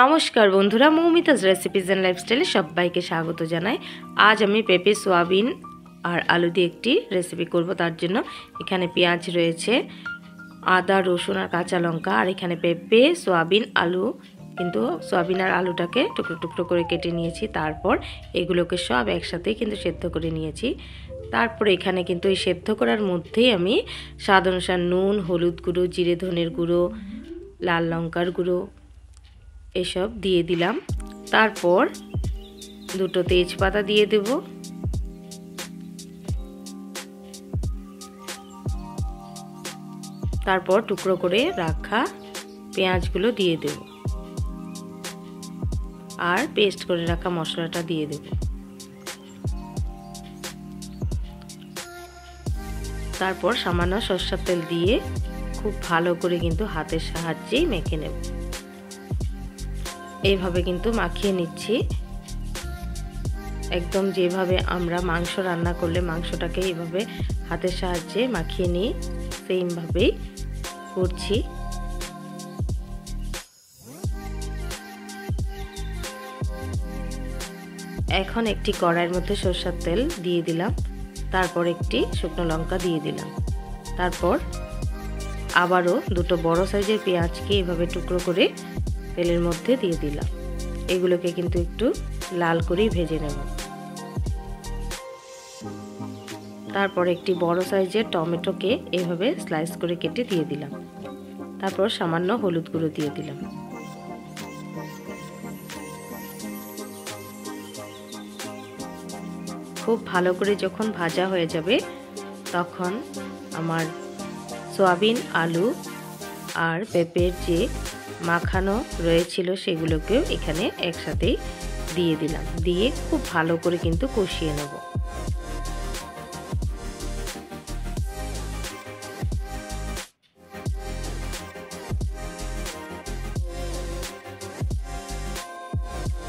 নমস্কার বন্ধুরা, মৌমিতাজ recipes and লাইফস্টাইলে সবাইকে স্বাগত জানাই। আজ আমি পেঁপে, সোয়াবিন আর আলু দিয়ে একটি রেসিপি করব। তার জন্য এখানে পেঁয়াজ রয়েছে, আদা, রসুন আর কাঁচা লঙ্কা, আর এখানে পেঁপে, সোয়াবিন, আলু, কিন্তু সোয়াবিন আর আলুটাকে টুকরো টুকরো করে কেটে নিয়েছি। তারপর এগুলোকে সব একসাথেই কিন্তু সেদ্ধ করে নিয়েছি। তারপর এখানে কিন্তু এই সেদ্ধ করার মধ্যেই আমি স্বাদ অনুসার নুন, হলুদ গুঁড়ো, জিরে ধনের গুঁড়ো, লাল লঙ্কার গুঁড়ো এসব দিয়ে দিলাম। তারপর দুটো তেজপাতা দিয়ে দেব। তারপর টুকরো করে রাখা পেঁয়াজগুলো দিয়ে দেব আর পেস্ট করে রাখা মশলাটা দিয়ে দেব। তারপর সামান্য সরষের তেল দিয়ে খুব ভালো করে কিন্তু হাতের সাহায্যেই মেখে নেব। এইভাবে কিন্তু মাখিয়ে নিচ্ছি, একদম যেভাবে আমরা মাংস রান্না করলে মাংসটাকে এইভাবে হাতের সাহায্যে মাখিয়ে নিই, সেইভাবেই করছি। এখন একটি কড়াইয়ের মধ্যে সরষের তেল দিয়ে দিলাম। তারপর একটি শুকনো লঙ্কা দিয়ে দিলাম। তারপর আবারও দুটো বড় সাইজের পেঁয়াজকে এভাবে টুকরো করে তেলের মধ্যে দিয়ে দিলাম। এগুলোকে কিন্তু একটু লাল করেই ভেজে নেব। তারপর একটি বড় সাইজের টমেটোকে এইভাবে স্লাইস করে কেটে দিয়ে দিলাম। তারপর সামান্য হলুদ গুঁড়ো দিয়ে দিলাম। খুব ভালো করে যখন ভাজা হয়ে যাবে তখন আমার সয়াবিন, আলু আর পেঁপের যে মাখানো রয়েছিল সেগুলোকেও এখানে একসাথে দিয়ে দিলাম। দিয়ে খুব ভালো করে কিন্তু কষিয়ে নেব।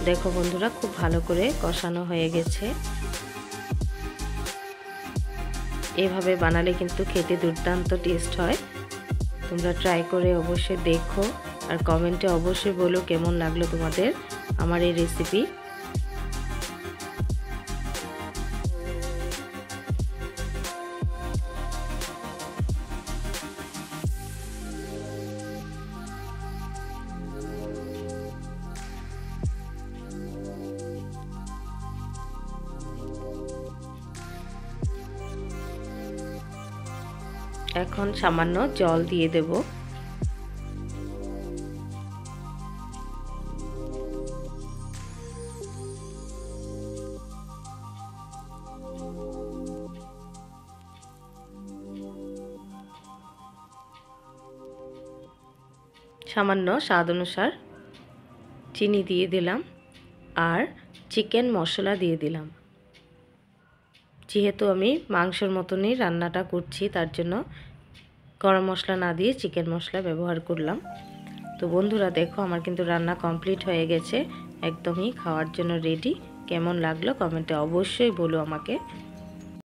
দেখো বন্ধুরা, খুব ভালো করে কষানো হয়ে গেছে। এভাবে বানালে কিন্তু খেতে দুর্দান্ত টেস্ট হয়। তোমরা ট্রাই করে অবশ্যই দেখো আর কমেন্টে অবশ্যই বলো কেমন লাগলো তোমাদের আমার এই রেসিপি। এখন সামান্য জল দিয়ে দেব। সামান্য স্বাদ অনুসার চিনি দিয়ে দিলাম আর চিকেন মশলা দিয়ে দিলাম। যেহেতু আমি মাংসের মতনই রান্নাটা করছি তার জন্য গরম মশলা না দিয়ে চিকেন মশলা ব্যবহার করলাম। তো বন্ধুরা দেখো, আমার কিন্তু রান্না কমপ্লিট হয়ে গেছে, একদমই খাওয়ার জন্য রেডি। কেমন লাগলো কমেন্টে অবশ্যই বলো আমাকে।